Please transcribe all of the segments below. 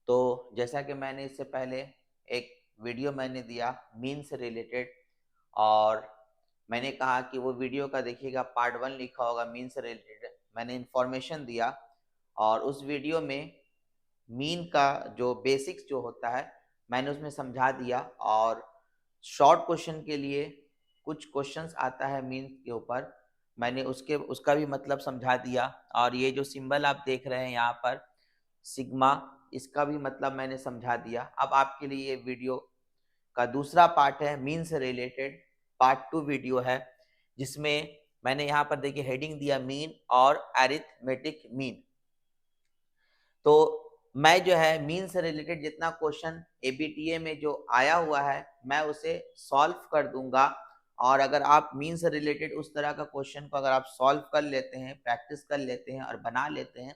तो जैसा कि मैंने इससे पहले एक वीडियो मैंने दिया मीन से रिलेटेड, और मैंने कहा कि वो वीडियो का देखिएगा पार्ट 1 लिखा होगा मीन से रिलेटेड, मैंने इंफॉर्मेशन दिया। और उस वीडियो में मीन का जो बेसिक्स जो होता है मैंने उसमें समझा दिया, और शॉर्ट क्वेश्चन के लिए कुछ क्वेश्चंस आता है मीन के ऊपर, मैंने उसका भी मतलब समझा दिया। और ये जो सिंबल आप देख रहे हैं यहाँ पर सिग्मा, इसका भी मतलब मैंने समझा दिया। अब आपके लिए ये वीडियो का दूसरा पार्ट है मीन से रिलेटेड, पार्ट 2 वीडियो है, जिसमें मैंने यहाँ पर देखिए हेडिंग दिया मीन और अरिथमेटिक मीन। तो मैं जो है मीन से रिलेटेड जितना क्वेश्चन एबीटीए में जो आया हुआ है मैं उसे सॉल्व कर दूंगा। और अगर आप मीन से रिलेटेड उस तरह का क्वेश्चन को अगर आप सॉल्व कर लेते हैं, प्रैक्टिस कर लेते हैं और बना लेते हैं,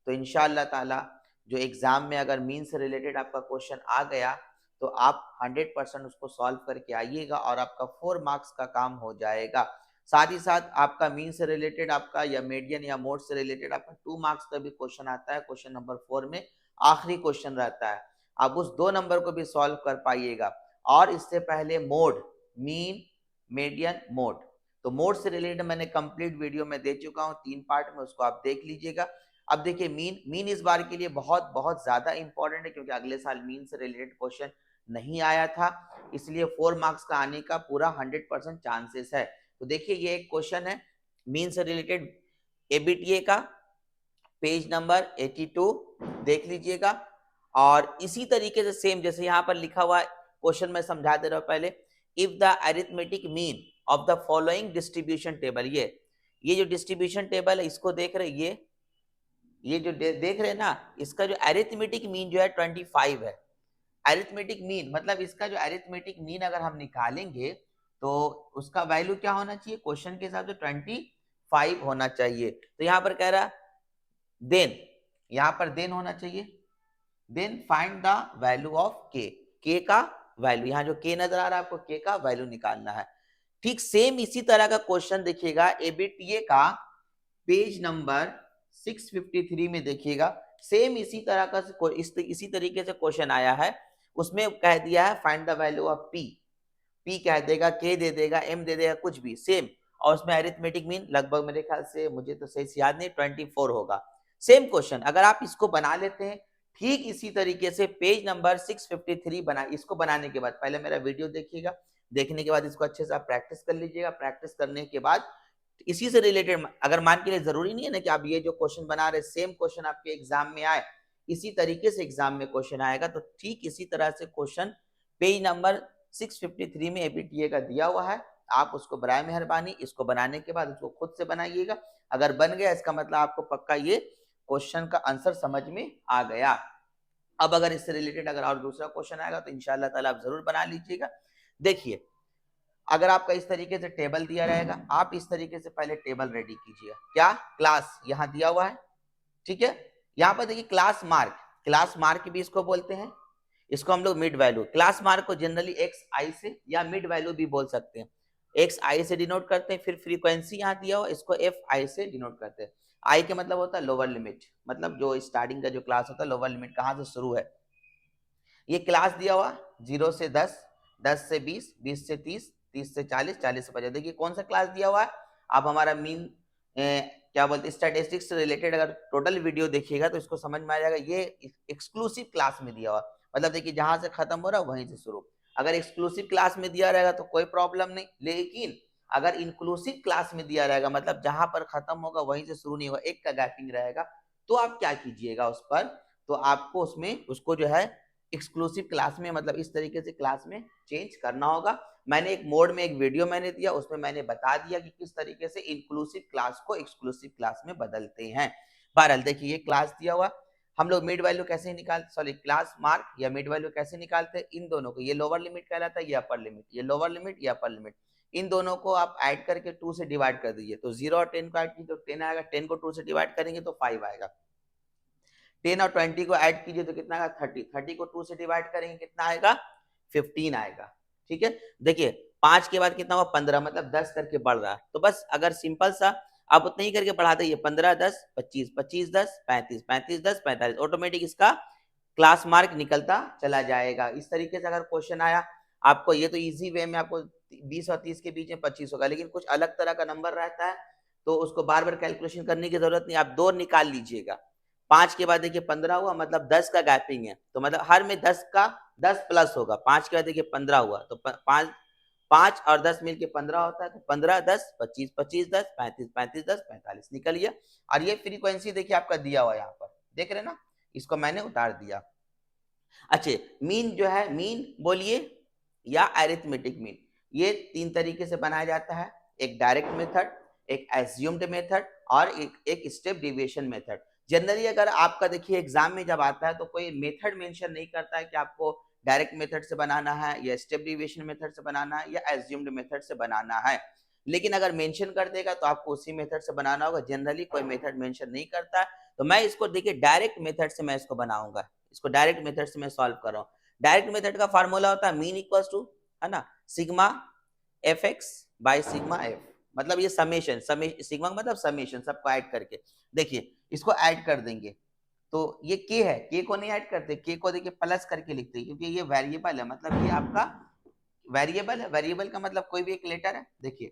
तो इंशाअल्लाह ताला जो एग्जाम में अगर मीन से रिलेटेड आपका क्वेश्चन आ गया तो आप 100% उसको सॉल्व करके आइएगा और आपका 4 मार्क्स का काम हो जाएगा। साथ ही साथ आपका मीन से रिलेटेड आपका या मीडियन या मोड से रिलेटेड आपका 2 मार्क्स का भी क्वेश्चन आता है, क्वेश्चन नंबर 4 में आखिरी क्वेश्चन रहता है, आप उस 2 नंबर को भी सॉल्व कर पाइएगा। और इससे पहले मोड, मीन, मीडियन, मोड, तो मोड से रिलेटेड मैंने कंप्लीट वीडियो में दे चुका हूं 3 पार्ट में, उसको आप देख लीजिएगा। अब देखिए मीन इस बार के लिए बहुत बहुत ज्यादा इंपॉर्टेंट है, क्योंकि अगले साल मीन से रिलेटेड क्वेश्चन नहीं आया था, इसलिए 4 मार्क्स का आने का पूरा 100% चांसेस है। तो देखिए ये एक क्वेश्चन है मीन से रिलेटेड एबीटीए का, पेज नंबर 82 देख लीजिएगा। और इसी तरीके से सेम जैसे यहाँ पर लिखा हुआ क्वेश्चन मैं समझा दे रहा हूँ पहले, if the arithmetic mean of the following distribution table, ये जो डिस्ट्रीब्यूशन टेबल है इसको देख रहे, ये जो देख रहे हैं ना, इसका जो अरिथमेटिक मीन जो है 25 है। अरिथमेटिक मीन मतलब इसका जो अरिथमेटिक मीन अगर हम निकालेंगे तो उसका वैल्यू क्या होना चाहिए, क्वेश्चन के हिसाब से 25 होना चाहिए। तो यहाँ पर कह रहा देन, यहाँ पर देन होना चाहिए, then find the value of K का वैल्यू, यहाँ जो के नजर आ रहा है आपको के का वैल्यू निकालना है। ठीक सेम इसी तरह का क्वेश्चन देखिएगा एबीटीए का पेज नंबर 653 में देखिएगा, सेम इसी तरह का इसी तरीके से क्वेश्चन आया है। उसमें कह दिया है find the value of P कह देगा, के दे देगा, एम दे देगा, कुछ भी सेम। और उसमें अरिथमेटिक मीन लगभग मेरे ख्याल से, मुझे तो सही से याद नहीं, 24 होगा। सेम क्वेश्चन अगर आप इसको बना लेते हैं ठीक इसी तरीके से पेज नंबर 653 बना, इसको बनाने के बाद पहले मेरा वीडियो देखिएगा, देखने के बाद इसको अच्छे से आप प्रैक्टिस कर लीजिएगा। प्रैक्टिस करने के बाद इसी से रिलेटेड अगर मान के लिए जरूरी नहीं है ना कि आप ये जो क्वेश्चन बना रहे सेम क्वेश्चन आपके एग्जाम में आए, इसी तरीके से एग्जाम में क्वेश्चन आएगा। तो ठीक इसी तरह से क्वेश्चन पेज नंबर 653 में एबीटीए का दिया हुआ है, आप उसको बराए मेहरबानी इसको बनाने के बाद उसको खुद से बनाइएगा। अगर बन गया इसका मतलब आपको पक्का ये क्वेश्चन का आंसर समझ में आ गया। अब अगर इससे रिलेटेड अगर और दूसरा क्वेश्चन आएगा तो इंशाल्लाह ताला आप जरूर बना लीजिएगा। देखिए अगर आपका इस तरीके से टेबल दिया रहेगा, आप इस तरीके से पहले टेबल रेडी कीजिए, क्या क्लास यहाँ दिया हुआ है, ठीक है। यहाँ पर देखिए क्लास मार्क भी इसको बोलते हैं, इसको हम लोग मिड वैल्यू, क्लास मार्क को जनरली एक्स आई से या मिड वैल्यू भी बोल सकते हैं, एक्स आई से डिनोट करते हैं। फिर फ्रीक्वेंसी यहाँ दिया हुआ, इसको एफ आई से डिनोट करते हैं। आई के मतलब होता है लोअर लिमिट, मतलब जो स्टार्टिंग का जो क्लास होता है लोअर लिमिट कहाँ से शुरू है। ये क्लास दिया हुआ 0 से 10, 10 से 20, 20 से 30, 30 से 40, 40 से 50। देखिए कौन सा क्लास दिया हुआ है, आप हमारा मीन क्या बोलते हैं स्टैटिस्टिक्स से रिलेटेड अगर टोटल वीडियो देखिएगा तो इसको समझ में आ जाएगा, ये एक्सक्लूसिव क्लास में दिया हुआ। मतलब देखिए जहां से खत्म हो रहा है वहीं से शुरू। अगर एक्सक्लूसिव क्लास में दिया रहेगा तो कोई प्रॉब्लम नहीं, लेकिन अगर इंक्लूसिव क्लास में दिया रहेगा मतलब जहां पर खत्म होगा वहीं से शुरू नहीं होगा, एक का गैपिंग रहेगा, तो आप क्या कीजिएगा उस पर, तो आपको उसमें उसको जो है एक्सक्लूसिव क्लास में मतलब इस तरीके से क्लास में चेंज करना होगा। मैंने एक मोड में एक वीडियो मैंने दिया, उसमें मैंने बता दिया कि किस तरीके से इंक्लूसिव क्लास को एक्सक्लूसिव क्लास में बदलते हैं। बहरहाल देखिए ये क्लास दिया हुआ, हम लोग मिड वैल्यू कैसे निकालते, सॉरी क्लास मार्क या मिड वैल्यू कैसे निकालते हैं, इन दोनों को, ये लोअर लिमिट कहलाता है, ये अपर लिमिट, ये लोअर लिमिट, ये अपर लिमिट, इन दोनों को आप ऐड करके 2 से डिवाइड कर दीजिए। तो 0 और 10 को ऐड कीजिए तो 10 आएगा, 10 को 2 से डिवाइड करेंगे तो 5 आएगा, 10 और 20 को ऐड कीजिए तो कितना आएगा 30, 30 को 2 से डिवाइड करेंगे कितना आएगा 15 आएगा, ठीक है। देखिए 5 के बाद कितना हुआ 15, मतलब 10 करके बढ़ रहा है। तो बस अगर सिंपल सा आप उतना ही करके बढ़ा दीजिए, 15 10 25, 25 10 35, 35 10 45, ऑटोमेटिक इसका क्लास मार्क निकलता चला जाएगा। इस तरीके से अगर क्वेश्चन आया आपको, ये तो इजी वे में आपको 20 और 30 के बीच में 25 होगा, लेकिन कुछ अलग तरह का नंबर रहता है तो उसको बार बार कैलकुलेशन करने की जरूरत नहीं, आप 2 निकाल लीजिएगा। 5 के बाद देखिए 15 हुआ, मतलब 10 का गैपिंग है, तो मतलब हर में 10 का 10 प्लस होगा। 5 के बाद देखिए 15 हुआ, तो 5 और 10 मिलके 15 होता है, तो 15 10 25 25 10 35 35 10 45 निकल गया। और ये फ्रीक्वेंसी देखिए आपका दिया हुआ है यहाँ पर, देख रहे ना, इसको मैंने उतार दिया। अच्छा, मीन जो है, मीन बोलिए या अरिथमेटिक मीन, ये 3 तरीके से बनाया जाता है, एक डायरेक्ट मेथड, एक एज्यूम्ड मेथड और एक स्टेप डेविएशन मेथड। जनरली अगर आपका देखिए एग्जाम में जब आता है तो कोई मेथड मेंशन नहीं करता है कि आपको डायरेक्ट मेथड से बनाना है या स्टेप डेविएशन मेथड से बनाना है या एज्यूम्ड मेथड से बनाना है, लेकिन अगर मेंशन कर देगा तो आपको उसी मेथड से बनाना होगा। जनरली कोई मेथड मेंशन नहीं करता है, तो मैं इसको देखिए डायरेक्ट मेथड से मैं इसको बनाऊंगा, इसको डायरेक्ट मेथड से मैं सॉल्व कर रहा हूँ। डायरेक्ट मेथड का फार्मूला होता है मीन इक्वल्स टू, है ना, sigma F x by sigma F, मतलब ये समेशन, सिग्मा मतलब समेशन, सबको ऐड करके देखिए इसको ऐड कर देंगे तो ये के है, के को नहीं ऐड करते, के को देखिए प्लस करके लिखते हैं क्योंकि ये वेरिएबल है, मतलब ये आपका वेरिएबल है। वेरिएबल का मतलब कोई भी एक लेटर है, देखिए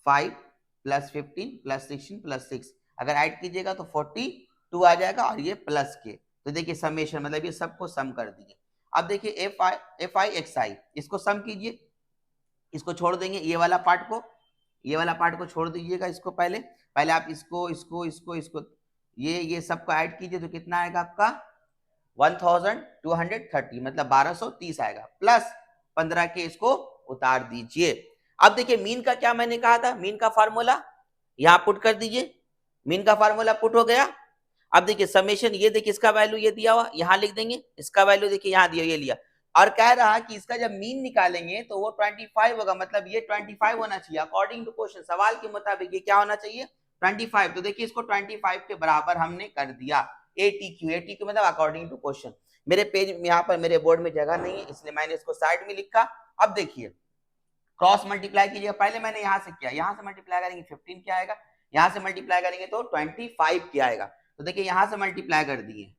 5 प्लस 15 प्लस 16 प्लस 6, अगर ऐड कीजिएगा तो 42 आ जाएगा और ये प्लस के, तो देखिए समेशन मतलब ये सबको सम कर दिए। अब देखिए एफ आई एक्स आई, इसको सम कीजिए, इसको छोड़ देंगे, ये वाला पार्ट को छोड़ दीजिएगा, इसको पहले पहले आप इसको ये सबको ऐड कीजिए तो कितना आएगा आपका 1230, मतलब 1230 आएगा, प्लस 15 के इसको उतार दीजिए। अब देखिए मीन का क्या मैंने कहा था, मीन का फार्मूला यहां पुट कर दीजिए, मीन का फार्मूला पुट हो गया। अब देखिए समेशन, ये देखिए इसका वैल्यू ये दिया हुआ, यहां लिख देंगे, इसका वैल्यू देखिए यहां दिया, ये लिया, और कह रहा कि इसका जब मीन निकालेंगे तो वो 25 होगा, मतलब ये 25 होना चाहिए अकॉर्डिंग टू क्वेश्चन, सवाल के मुताबिक ये क्या होना चाहिए 25। तो देखिए इसको 25 के बराबर हमने कर दिया, ATQ मतलब अकॉर्डिंग टू क्वेश्चन। मेरे पेज में यहाँ पर मेरे बोर्ड में जगह नहीं है इसलिए मैंने इसको साइड में लिखा। अब देखिए क्रॉस मल्टीप्लाई कीजिएगा, पहले मैंने यहां से किया, यहां से मल्टीप्लाई करेंगे 15 क्या आएगा, यहां से मल्टीप्लाई करेंगे तो 25 क्या आएगा, तो देखिए यहां से मल्टीप्लाई कर दिए,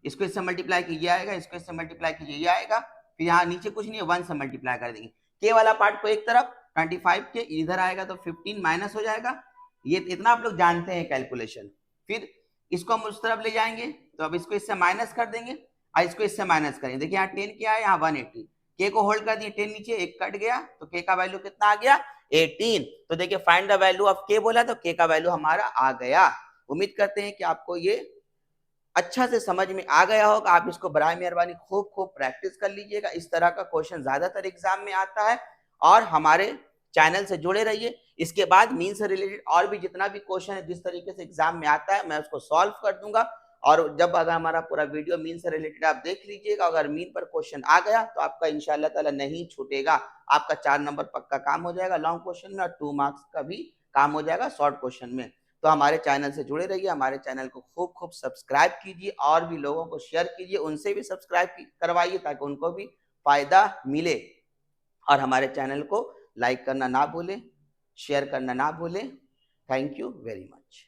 इसको इससे मल्टीप्लाई कीजिए आएगा, इसको इससे मल्टीप्लाई कीजिए ये आएगा, फिर यहाँ नीचे कुछ नहीं है 1 से मल्टीप्लाई कर देंगे, के वाला पार्ट को एक तरफ, 25 के इधर आएगा तो 15 माइनस हो जाएगा, ये इतना आप लोग जानते हैं कैलकुलेशन। फिर इसको हम उस तरफ ले जाएंगे तो अब इसको इससे माइनस कर देंगे और इसको इससे माइनस करेंगे, देखिए यहाँ 10 क्या है, यहाँ 180, के को होल्ड कर दिए, 10 नीचे एक कट गया तो के का वैल्यू कितना आ गया 18। तो देखिए फाइंड द वैल्यू ऑफ के बोला तो के का वैल्यू हमारा आ गया। उम्मीद करते हैं कि आपको ये अच्छा से समझ में आ गया होगा। आप इसको बराए मेहरबानी खूब खूब प्रैक्टिस कर लीजिएगा, इस तरह का क्वेश्चन ज्यादातर एग्जाम में आता है, और हमारे चैनल से जुड़े रहिए। इसके बाद मीन से रिलेटेड और भी जितना भी क्वेश्चन है जिस तरीके से एग्जाम में आता है मैं उसको सॉल्व कर दूंगा, और जब अगर हमारा पूरा वीडियो मीन से रिलेटेड आप देख लीजिएगा, अगर मीन पर क्वेश्चन आ गया तो आपका इंशाल्लाह ताला नहीं छूटेगा, आपका 4 नंबर पक्का काम हो जाएगा लॉन्ग क्वेश्चन में, और 2 मार्क्स का भी काम हो जाएगा शॉर्ट क्वेश्चन में। तो हमारे चैनल से जुड़े रहिए, हमारे चैनल को खूब खूब सब्सक्राइब कीजिए और भी लोगों को शेयर कीजिए, उनसे भी सब्सक्राइब करवाइए ताकि उनको भी फायदा मिले, और हमारे चैनल को लाइक करना ना भूलें, शेयर करना ना भूलें। Thank you very much.